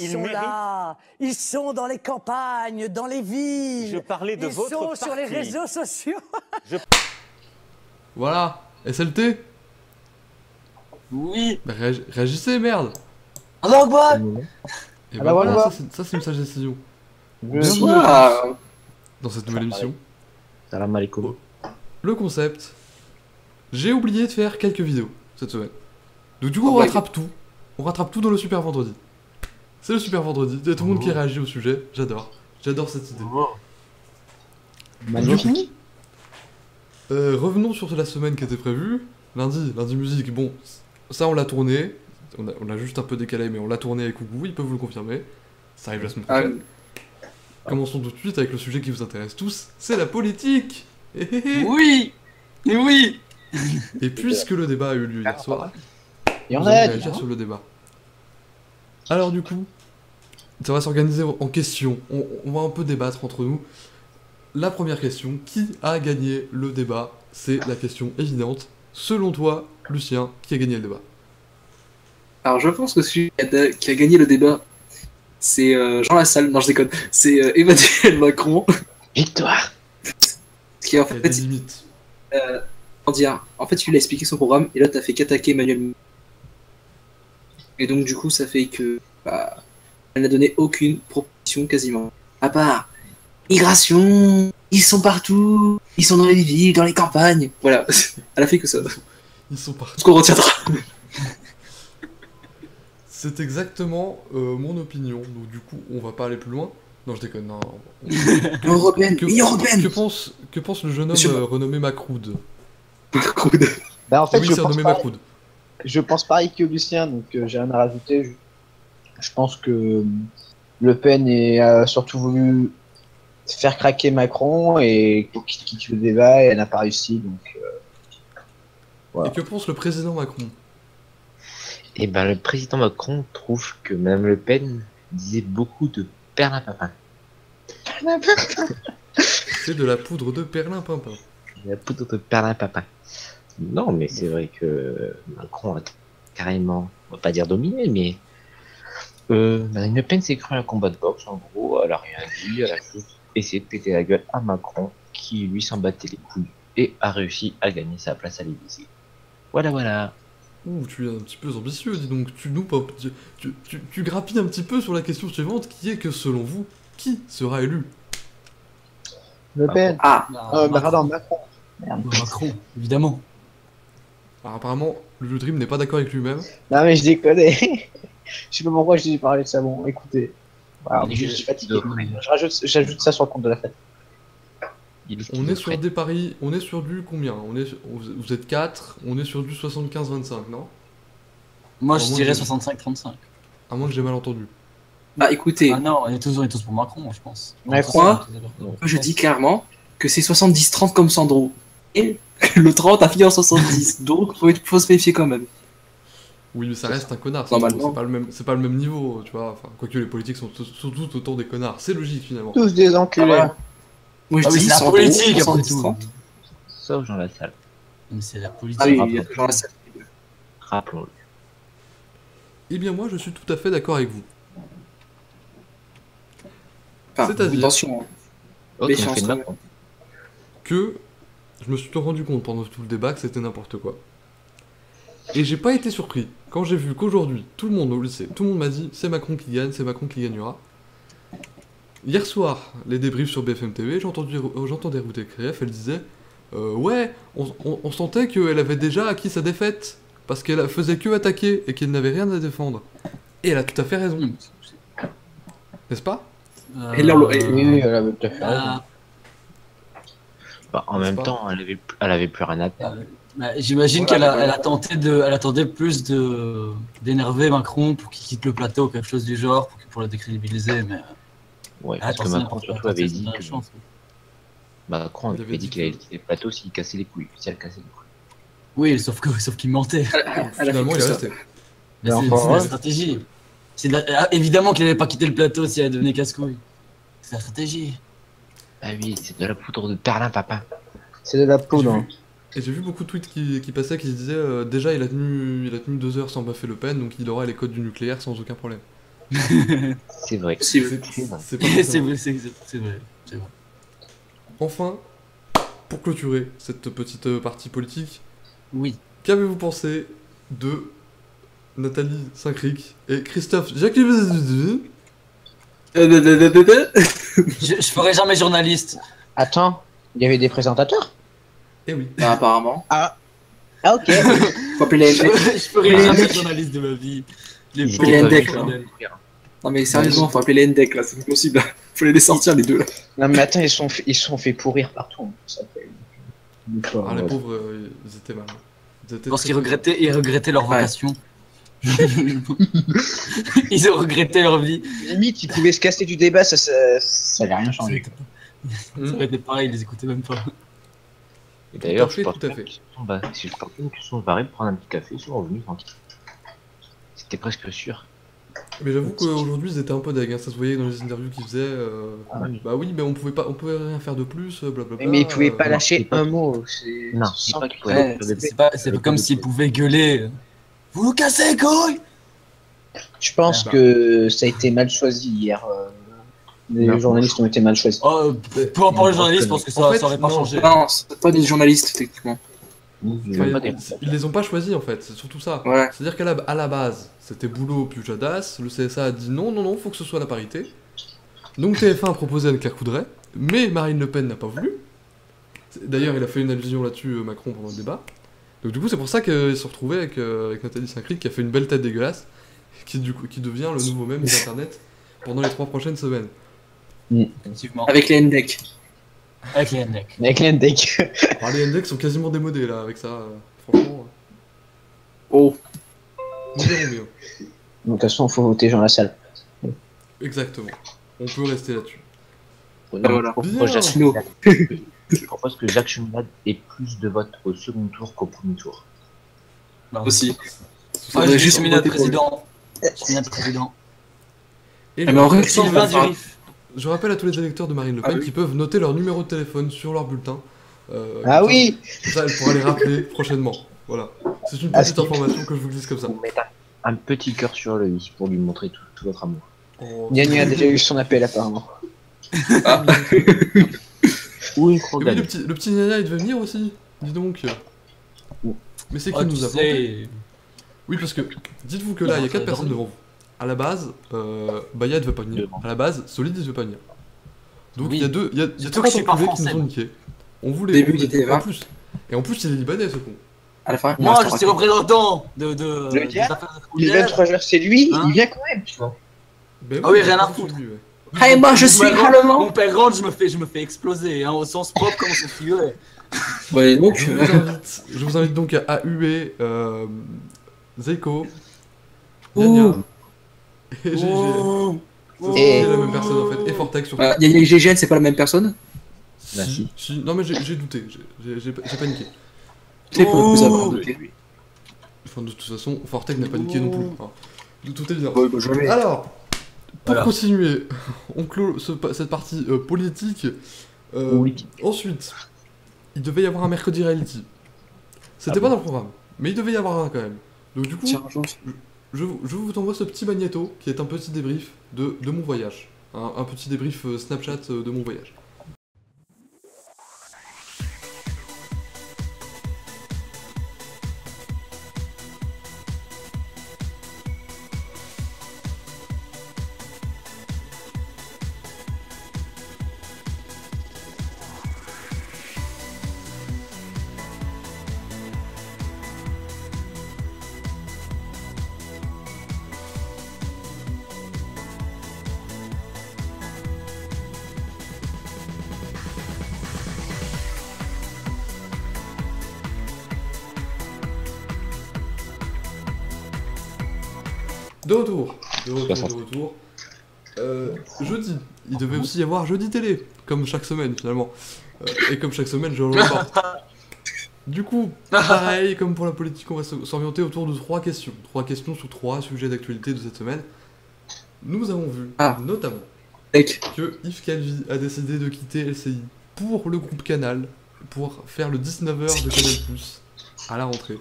ils sont là. Ils sont dans les campagnes, dans les villes. Je parlais de votre parti. Ils sont sur les réseaux sociaux. Voilà, SLT. Oui. Bah, réagissez, merde. Alors quoi? Et bah voilà, ça c'est une sage décision. Bienvenue dans cette nouvelle émission. Salam alaikum. Le concept. J'ai oublié de faire quelques vidéos cette semaine. Donc du coup on rattrape tout. On rattrape tout dans le Super Vendredi. C'est le Super Vendredi. Il y a tout le monde qui réagit au sujet. J'adore. J'adore cette idée. Du coup, revenons sur la semaine qui était prévue. Lundi musique, bon, ça on l'a tourné. On a juste un peu décalé, mais on l'a tourné avec Ougou, ils peuvent vous le confirmer. Ça arrive la semaine prochaine. Commençons tout de suite avec le sujet qui vous intéresse tous, c'est la politique. Oui. Oui. Et puisque le débat a eu lieu hier soir, Il y on en va a réagir sur le débat. Alors du coup, ça va s'organiser en questions. On va un peu débattre entre nous. La première question, qui a gagné le débat? C'est la question évidente. Selon toi, Lucien, qui a gagné le débat? Alors je pense que celui qui a gagné le débat, c'est Jean Lassalle, non je déconne, c'est Emmanuel Macron. Victoire. Qui en Il y a des fait, limites. comment dire, en fait il a expliqué son programme et là t'as fait qu'attaquer Emmanuel Macron. Et donc du coup ça fait que elle n'a donné aucune proposition quasiment. À part migration, ils sont partout, ils sont dans les villes, dans les campagnes. Voilà, elle a fait que ça. Ils sont partis. Ce qu'on retiendra. C'est exactement mon opinion. Donc du coup, on va pas aller plus loin. Non, je déconne. Non. L'Union européenne, l'Union européenne. Que pense le jeune homme Monsieur renommé Macroud? Bah en fait, Oui, je c'est pense, renommé pareil, Macroud. je pense pareil que Lucien, donc j'ai rien à rajouter. Je pense que Le Pen a surtout voulu faire craquer Macron et qui tue le débat et elle n'a pas réussi. Donc, voilà. Et que pense le président Macron? Eh ben, le président Macron trouve que Madame Le Pen disait beaucoup de perlimpinpin. C'est de la poudre de perlimpinpin. La poudre de perlimpinpin. Non, mais c'est vrai que Macron a carrément, on va pas dire dominé, mais Madame Le Pen s'est cru un combat de boxe. En gros, elle a rien dit, elle a juste essayé de péter la gueule à Macron, qui lui s'en battait les couilles et a réussi à gagner sa place à l'Élysée. Voilà. Ouh, tu es un petit peu ambitieux, dis donc. Tu grappilles un petit peu sur la question suivante, qui est que selon vous, qui sera élu? Le Pen. Pardon, Macron. Merde. Macron, évidemment. Alors apparemment, le Dream n'est pas d'accord avec lui-même. Non mais je déconnais. Je sais pas pourquoi je dis parler de ça. Bon, écoutez. Voilà, je suis fatigué. J'ajoute ça sur le compte de la fête. On est sur des paris, on est sur du combien? Vous êtes 4, on est sur du 75-25, non? Moi je dirais 65-35. À moins que j'ai mal entendu. Bah écoutez, Ah non, on est tous pour Macron, je pense. Moi, je dis clairement que c'est 70-30 comme Sandro. Et le 30 a fini en 70, donc faut se méfier quand même. Oui, mais ça reste un connard, Normalement. c'est pas le même niveau, tu vois. Enfin, quoique les politiques sont tous autant des connards, c'est logique finalement. Tous des enculés. Voilà. Moi je Ah oui, dis c'est la Sandro, politique après 70-30. tout. Sauf Jean Lassalle. Mais c'est la politique. Ah oui, il y a toujours la salle. Rappelons-le. Eh bien moi, je suis tout à fait d'accord avec vous. Enfin, C'est-à-dire- attention. Autre Méfiance, fait de quand Macron. Que je me suis rendu compte pendant tout le débat que c'était n'importe quoi. Et j'ai pas été surpris quand j'ai vu qu'aujourd'hui, tout le monde au lycée, tout le monde m'a dit c'est Macron qui gagne, c'est Macron qui gagnera. Hier soir, les débriefs sur BFM TV, j'entendais Ruth Krief, elle disait ouais, on sentait qu'elle avait déjà acquis sa défaite, parce qu'elle faisait que attaquer et qu'elle n'avait rien à défendre. Et elle a tout à fait raison, n'est-ce pas? Et là, Oui, elle avait tout à fait raison. Bah, en même temps, elle avait plus rien à perdre. J'imagine qu'elle attendait plus d'énerver Macron pour qu'il quitte le plateau ou quelque chose du genre, pour le décrédibiliser, mais... Ouais, Ah, parce que attention, Macron surtout avait dit que... chance. Macron Il avait dit qu'il allait quitter le plateau s'il cassait les couilles. Si elle cassait les couilles. Oui, sauf qu'il mentait. Finalement, il est resté. Mais c'est la stratégie. Évidemment qu'il n'allait pas quitter le plateau si elle devenait casse-couille. C'est la stratégie. Ah oui, c'est de la poudre de perlimpinpin. C'est de la poudre. Hein. Et j'ai vu beaucoup de tweets qui passaient qui se disaient déjà il a tenu 2 heures sans baffer Le Pen, donc il aura les codes du nucléaire sans aucun problème. C'est vrai. Possible. C'est vrai. C'est pas C'est forcément. vrai, c'est vrai. Enfin, pour clôturer cette petite partie politique, Oui. qu'avez-vous pensé de Nathalie Saint-Cric et Christophe Jacques Je ferai jamais journaliste. Attends, il y avait des présentateurs? Eh oui. Bah, apparemment. Ah ok. Faut appeler les Je NDEC. ferai jamais journaliste de ma vie. Les Ils pauvres étaient pas NDEC, venus là. pour nous. Non mais sérieusement, faut appeler les NDEC là, c'est pas possible. Faut les sortir les deux là. Non mais attends, ils sont fait pourrir partout. Ça fait... Ah, les pauvres, ils étaient mal. Ils étaient Parce très- qu'ils regrettaient leur vocation. Ils ont regretté leur vie. Limite, ils pouvaient se casser du débat, ça allait rien changer. Ça aurait été pareil, ils les écoutaient même pas. Et d'ailleurs, Tout à fait, je pense tout à même fait. si je portais une question de barré pour prendre un petit café, ils sont revenus tranquille. C'était presque sûr. Mais j'avoue qu'aujourd'hui, ils étaient un peu deg, hein. Ça se voyait dans les interviews qu'ils faisaient. Ah oui. Bah oui, mais on pouvait rien faire de plus, blablabla. Mais ils pouvaient pas euh, lâcher c'est pas- un mot. C'est Non, sans c'est pas qu'ils que- pouvaient Ouais, faire des- c'est pas comme s'ils pouvaient gueuler. Vous vous cassez les couilles. Je pense Ah bah. que ça a été mal choisi hier. Les Non, journalistes ont été mal choisis. Oh, peu importe les journalistes, je pense que ça, En fait, ça aurait pas non. changé. Non, c'est pas des journalistes techniquement. Ils Enfin, ont pas des- ils les ont pas choisis en fait, c'est surtout ça. Ouais. C'est-à-dire à la base, c'était Boulot puis Jadas, le CSA a dit non, faut que ce soit la parité. Donc TF1 a proposé Anne-Claire Coudray, mais Marine Le Pen n'a pas voulu. D'ailleurs, il a fait une allusion là-dessus, Macron, pendant le débat. Donc du coup, c'est pour ça qu'il se retrouvait avec Nathalie Saint-Cric, qui a fait une belle tête dégueulasse, qui devient le nouveau mème d'Internet pendant les 3 prochaines semaines. Effectivement. Avec les NDEC. Avec les NDEC. Avec l'index. Alors, les index sont quasiment démodés là, avec ça, franchement. Oh. Nous verrons bien. Donc, de toute façon, il faut voter Jean Lassalle. Exactement. On peut rester là-dessus. Non, Voilà. je propose Bien. Jacques Sinon. Chumilade- je propose que Jacques Chumilade ait plus de votes au second tour qu'au premier tour. Aussi. Ah, Ouais, j'ai juste juste mis notre voter pour lui. président. J'ai mis notre président. Et Mais en vrai, Sylvain Enfin, Durif. je rappelle à tous les électeurs de Marine Le Pen Ah oui. qui peuvent noter leur numéro de téléphone sur leur bulletin. Ah comme oui. ça, elle pourra les rappeler prochainement. Voilà. C'est une Ah, petite c'est- information que je vous glisse comme ça. Vous mettez un petit cœur sur le i pour lui montrer tout votre amour. Oh, Yann a déjà eu son appel apparemment. Ou une Et croix oui, gagnée. le petit Nana, il devait venir aussi. Dis donc. Mais c'est qui Oh, nous tu a planté? sais. Oui, parce que dites-vous que là, il y a 4 personnes devant vous. À la base, Baya ne devait pas venir. Devant. À la base, Solid ne devait pas venir. Donc Oui. il y a deux, il y a Surtout trois que je suis pas enculés qui nous français, ont moi. niqué. On voulait. Début on voulait- du TV20. En plus. Et en plus, il est libanais ce con. À la fin. il Moi, reste je un suis raconte. représentant Le des diable, affaires Il est étrangères. 23h, c'est lui, Hein il vient quand même, tu vois. Ben Ah oui, il rien à est foutre. celui, ouais. Hey, moi je suis allemand. Mon père rentre, je me fais exploser, hein, au sens propre comme au sens figuré. Ouais, donc. Je vous invite donc à huer Zeiko, Ouh. Nyanya et GG. Et- C'est la même personne en fait. Et Fortex surtout. Yannick et GGN, c'est pas la même personne. Bah, si. Non mais j'ai douté, j'ai paniqué. C'est pour Ouh. nous avoir douté, lui. Enfin de toute façon, Fortex n'a paniqué non plus. Enfin, de toute évidence. Ouais, bah, jamais. Alors, pour Voilà. continuer, on clôt cette partie politique. Oui. Ensuite, il devait y avoir un mercredi reality. C'était pas dans le programme, mais il devait y avoir un quand même. Donc du coup, Tiens, Jean. je vous envoie ce petit magnéto qui est un petit débrief de mon voyage. Un petit débrief Snapchat de mon voyage. De retour. Jeudi, il devait aussi y avoir jeudi télé, comme chaque semaine finalement. Et comme chaque semaine, je le reporte. Du coup, pareil, comme pour la politique, on va s'orienter autour de 3 questions. 3 questions sur 3 sujets d'actualité de cette semaine. Nous avons vu, notamment, Mec. que Yves Calvi a décidé de quitter LCI pour le groupe Canal, pour faire le 19h de Canal+, à la rentrée.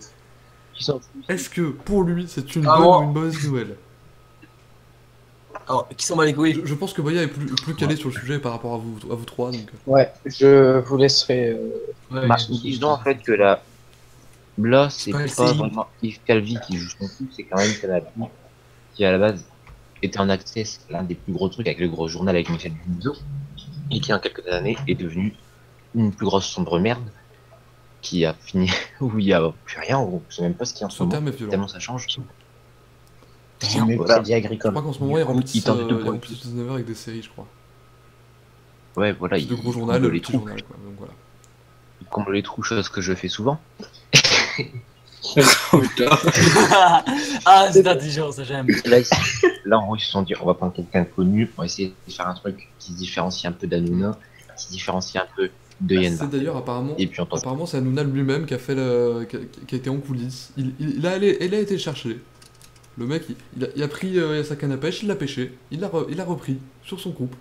Qui s'en fout. Est-ce que, pour lui, c'est une Ah bonne bon ou une mauvaise nouvelle? Alors, qui s'en bat les couilles? Je pense que Boya est plus calé sur le sujet par rapport à vous trois, donc... Ouais, je vous laisserai. Ouais, Bah, ils- disons en fait que là, c'est pas pas LCI. vraiment Yves Calvi qui joue son coup, c'est quand même Canal qui à la base était en access l'un des plus gros trucs avec le gros journal avec Michel Denisot et qui en quelques années est devenu une plus grosse sombre merde qui a fini où il y a plus rien, où je sais même pas ce qu'il y a en ce Ce moment, terme est violent. tellement ça change. C'est mieux que Voilà. Crédit Je Agricole. crois qu'en ce moment, ils remplissent il tente de tout. 19h avec des séries, je crois. Ouais, voilà, C'est il de gros journal, comble le les petit trous, journal, quoi. Donc voilà. il comble les trous, chose que je fais souvent. Oh putain. Ah, c'est intelligent, ça j'aime. Là, en gros, ils se sont dit, on va prendre quelqu'un de connu, on va essayer de faire un truc qui se différencie un peu d'Anouna, qui se différencie un peu de Yenba. C'est d'ailleurs apparemment... Et puis on pense. Apparemment, c'est Hanouna lui-même qui a fait qui a été en coulisses. Il a été le chercher. Le mec, il a pris sa canne à pêche, il l'a pêché, il l'a repris sur son couple.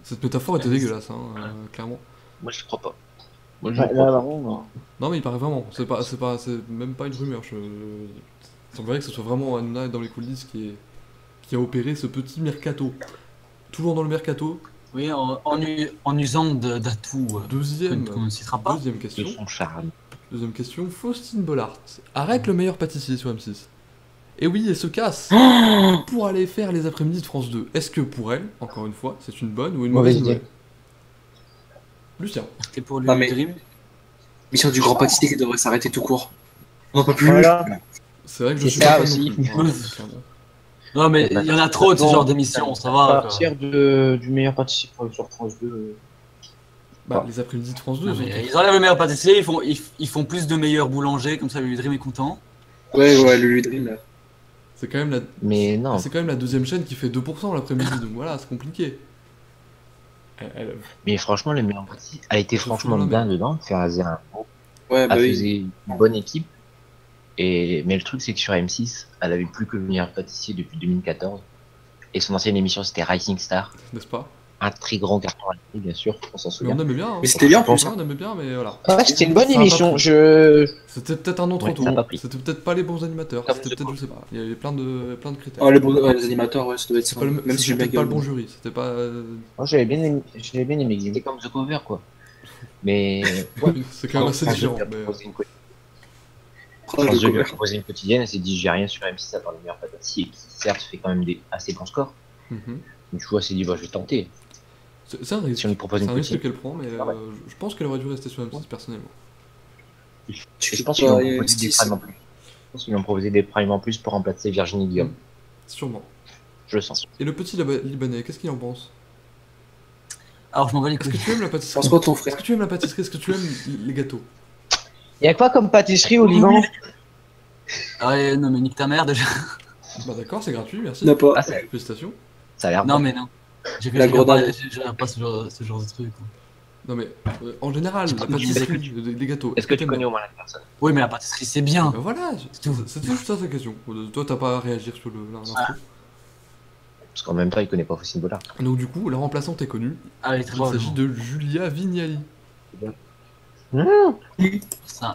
Cette métaphore était dégueulasse, hein, clairement. Moi, je crois pas. Moi, je Ouais, crois là, pas. vraiment, Non, mais il paraît vraiment. C'est même pas une rumeur. Il semblerait que ce soit vraiment Hanouna dans les coulisses qui a opéré ce petit mercato. Toujours dans le mercato. Oui, en usant d'atouts Deuxième, qu'on ne citera pas. deuxième De question. son charme. Deuxième question. Faustine Bollard arrête le meilleur pâtissier sur M6. Et oui, elle se casse pour aller faire les après-midi de France 2. Est-ce que pour elle, encore une fois, c'est une bonne ou une mauvaise Mauvaise nouvelle idée. Lucien. C'était pour Non, mais- Dream. Mission du grand pâtissier qui devrait s'arrêter tout court. On n'en peut plus. Voilà. C'est vrai que je C'est suis ça pas fan aussi. non plus, clairement. Non, mais il y en a trop de ce genre d'émissions, ça À va. quoi. partir du meilleur pâtissier sur France 2. Bah, les après-midi de France 2, Non, ils ont- mais ils enlèvent le meilleur pâtissier, ils font plus de meilleurs boulangers, comme ça le Dream est content. Ouais, le Ludrim là. c'est quand même la... Mais non, C'est quand même la deuxième chaîne qui fait 2% l'après-midi, donc voilà, c'est compliqué. Elle- mais franchement, le meilleur parti a été Je franchement fous bien la dedans. Faisait un Ouais, bah oui. faisait une bonne équipe. Mais le truc, c'est que sur M6, elle avait plus que le meilleur pâtissier depuis 2014. Et son ancienne émission, c'était Rising Star. N'est-ce pas? Un très grand carton à l'époque, bien sûr, on s'en Mais souvient. on aimait bien. Hein. Mais c'était bien en Je pense plus. Ouais, on aimait bien, mais voilà. Ouais, c'était une bonne Ça a pas émission. pris. Je. C'était peut-être un nom trop Ouais, tôt. ça a pas pris. C'était peut-être pas les bons animateurs. Comme C'était The peut-être, je sais pas. Il y avait plein de critères. Oh, les animateurs, ouais, ça doit être C'est ça. pas le, Même si c'était j'aime bien peut-être pas le bon Guillaume. jury. C'était pas. Moi, j'avais bien aimé C'était Guillaume. comme The Cover, quoi. Mais. C'est quand même assez différent. mais, Oh, France le 2 lui a cover. proposé une quotidienne, elle s'est dit j'ai rien sur M6 à part le meilleur pâtissier qui certes fait quand même des assez bons scores. mhm. Donc tu vois, elle s'est dit bah, je vais tenter. C'est un risque. Si on lui propose C'est une un risque quotidienne. qu'elle prend, mais Ah ouais. je pense qu'elle aurait dû rester sur M6 personnellement. Tu Je fais pense qu'ils lui ont pas proposé des M6. primes en plus. Je pense qu'ils lui ont proposé des primes en plus pour remplacer Virginie Guillaume. Sûrement. Je le sens. Et le petit Libanais, qu'est-ce qu'il en pense? Alors je m'en bats les Est-ce que couilles. tu aimes la pâtisserie? Pense quoi ton Est-ce frère que tu aimes la pâtisserie? Est-ce que tu aimes les gâteaux? Il y a quoi comme pâtisserie au Liban? Ah ouais, non mais nique ta mère déjà. Bah d'accord, c'est gratuit, merci. N'a pas. Ah, ça, Félicitations. ça a l'air Non bon. mais non. J'ai La grenade. pas ce genre de truc. quoi. Non mais, en général, la pâtisserie, les gâteaux. Est-ce que tu t'aimes connais bien? au moins la personne? Oui mais la pâtisserie c'est bien. Bah voilà, tout. c'était juste ça ta question. Toi t'as pas à réagir sur l'info. Parce qu'en même temps, il connaît pas Faustine Bollard. Donc du coup, la remplaçante est connue. Allez, Il très bon. s'agit de Julia Vignali.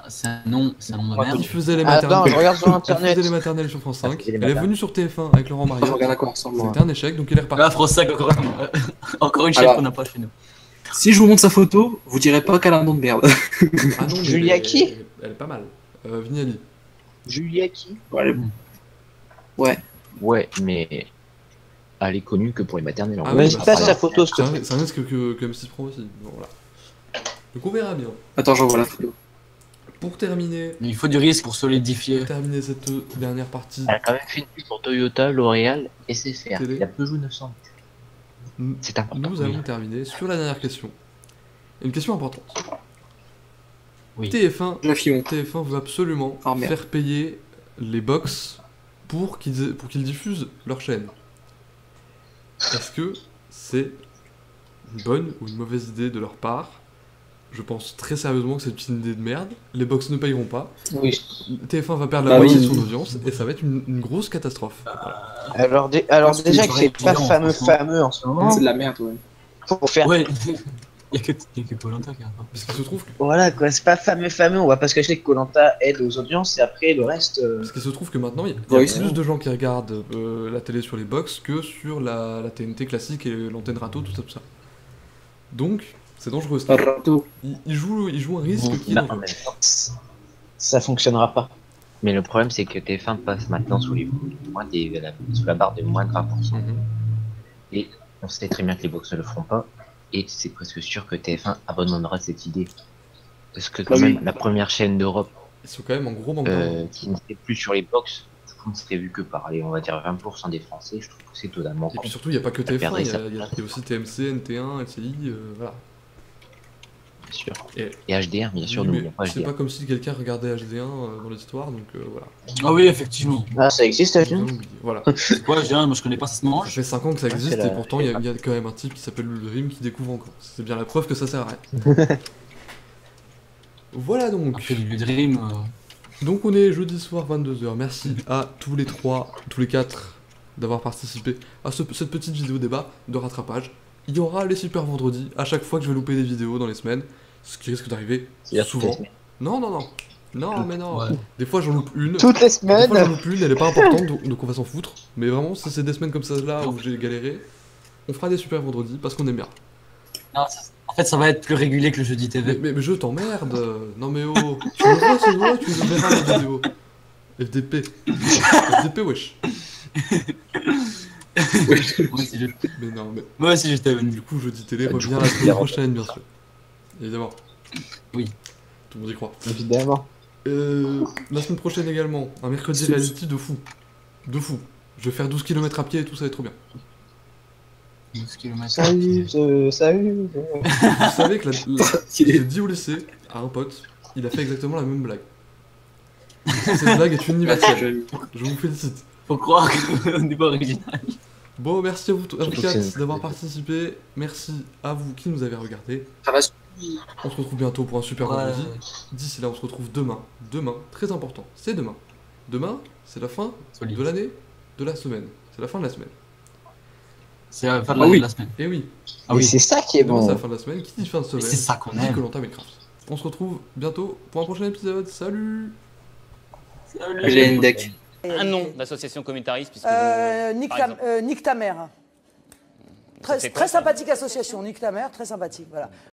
C'est un nom de merde. Qui faisait les Attends, maternelles. je regarde sur Elle internet. faisait les maternelles sur France Elle 5. faisait les Elle est maternelles. venue sur TF1 avec Laurent On Maria. regarde à quoi ensemble. C'était un échec, donc il est reparti. Là, France 5, encore une chaîne Alors. qu'on n'a pas chez nous. Si je vous montre sa photo, vous direz pas qu'elle a un nom de merde. Ah non, mais Julia elle- qui Elle est pas mal. Vignali. Julia qui? Ouais, Ouais, mais elle est connue que pour les maternelles. en Ah gros. oui, Mais bah, pas ça sa va. photo, s'il te plaît. C'est un risque que M6 prend aussi. Bon, voilà. Donc on verra bien. Attends, j'envoie la photo. Pour terminer Mais il faut du risque pour solidifier. cette dernière partie, Elle a quand même fait une pub pour Toyota, L'Oréal et SFR. Télé. Il y a Peugeot 900. nous C'est important. allons terminer sur la dernière question. Une question importante. Oui. TF1 veut absolument Oh, merde. faire payer les box pour qu'ils diffusent leur chaîne. Est-ce que c'est une bonne ou une mauvaise idée de leur part? Je pense très sérieusement que c'est une idée de merde. Les box ne payeront pas. Oui. TF1 va perdre la Bah moitié oui. de son audience et ça va être une grosse catastrophe. Voilà. Alors Parce que déjà c'est que c'est pas évident, fameux franchement. fameux en ce moment. C'est de la merde, ouais. Faut faire Ouais. Il y a que Koh-Lanta qui a pas. Parce qu'il se trouve que, Voilà quoi, c'est pas fameux, on va pas se cacher que Koh Lanta aide aux audiences et après le reste. parce qu'il se trouve que maintenant, il y a Oui, plus de gens qui regardent la télé sur les box que sur la TNT classique et l'antenne râteau, tout ça, tout ça. Donc, c'est dangereux. Rato. Il joue un risque qui est Bah, dangereux. en même temps, ça fonctionnera pas. Mais le problème, c'est que TF1 passe maintenant sous sous la barre de moins de 20%. Mhm. Et on sait très bien que les box ne le feront pas. Et c'est presque sûr que TF1 abandonnera cette idée. Parce que quand Oui. même, la première chaîne d'Europe Ils sont quand même en gros manque d'argent. qui n'était plus sur les box, ne serait vu que par, allez, on va dire 20% des Français, je trouve que c'est totalement Et con. puis surtout, il n'y a pas que Ça TF1, perdrait il y, sa a- il y a il y a aussi TMC, NT1, LCI, voilà. Bien sûr. Et- Et HDR, bien sûr, Oui, n'oublions pas mais c'est HDR. pas comme si quelqu'un regardait HD1 dans l'histoire, donc voilà. Ah oui, effectivement. Ah, ça existe, Nous H1 allons oublier. Voilà. C'est quoi, j'ai un, moi je connais pas ce Ça mange. fait 5 ans que ça existe c'est la- et pourtant il y a quand même un type qui s'appelle le Dream qui découvre encore. C'est bien la preuve que ça sert à rien. Voilà donc. Après du Dream. Donc on est jeudi soir 22h. Merci à tous les 3, tous les 4 d'avoir participé à cette petite vidéo débat de rattrapage. Il y aura les super vendredis à chaque fois que je vais louper des vidéos dans les semaines, ce qui risque d'arriver C'est-à-dire souvent. toutes les semaines. Non, mais non. Ouais. Des fois j'en loupe une. Toutes les Des semaines fois j'en loupe une, elle est pas importante donc on va s'en foutre. Mais vraiment, si c'est des semaines comme ça là où j'ai galéré, on fera des super vendredis parce qu'on aime bien. Non, en fait, ça va être plus régulier que le jeudi TV. Mais je t'emmerde. Non mais oh, tu le vois, c'est vrai, tu le verras la vidéo. FDP. FDP wesh. Moi aussi, Mais non, mais moi aussi, j'étais venu. du coup jeudi télé Du revient coup, la semaine il y a- prochaine bien sûr. Évidemment. Oui. Tout le monde y croit. Évidemment. La semaine prochaine également, un mercredi C'est- reality de fou. De fou. Je vais faire 12 km à pied et tout, ça va être trop bien. 12 km. Salut. Vous savez que j'ai dit au lycée à un pote, il a fait exactement la même blague. Cette blague est universelle. Je vous félicite. Faut croire qu'on n'est pas original. Bon, merci à vous, à vous Surtout que quatre c'est- d'avoir participé. Merci à vous qui nous avez regardé. Ça va. On se retrouve bientôt pour un super Ouais. vendredi. D'ici là, on se retrouve demain. Demain, très important, c'est demain. Demain, c'est la fin Solide. de l'année, de la semaine. C'est la fin de la semaine. C'est la fin de Ah oui. la semaine. Et oui, Ah Et oui. c'est ça qui est demain c'est bon. la fin de la semaine. Qui dit fin de Mais semaine c'est ça qu'on dit aime. Koh-Lanta Minecraft. On se retrouve bientôt pour un prochain épisode. Salut! J'ai une deck. Un nom d'association communautariste, puisque Nique par ta, exemple. Nique ta mère. Très, C'est quoi, très ça sympathique association, Nique ta mère, très sympathique. Voilà.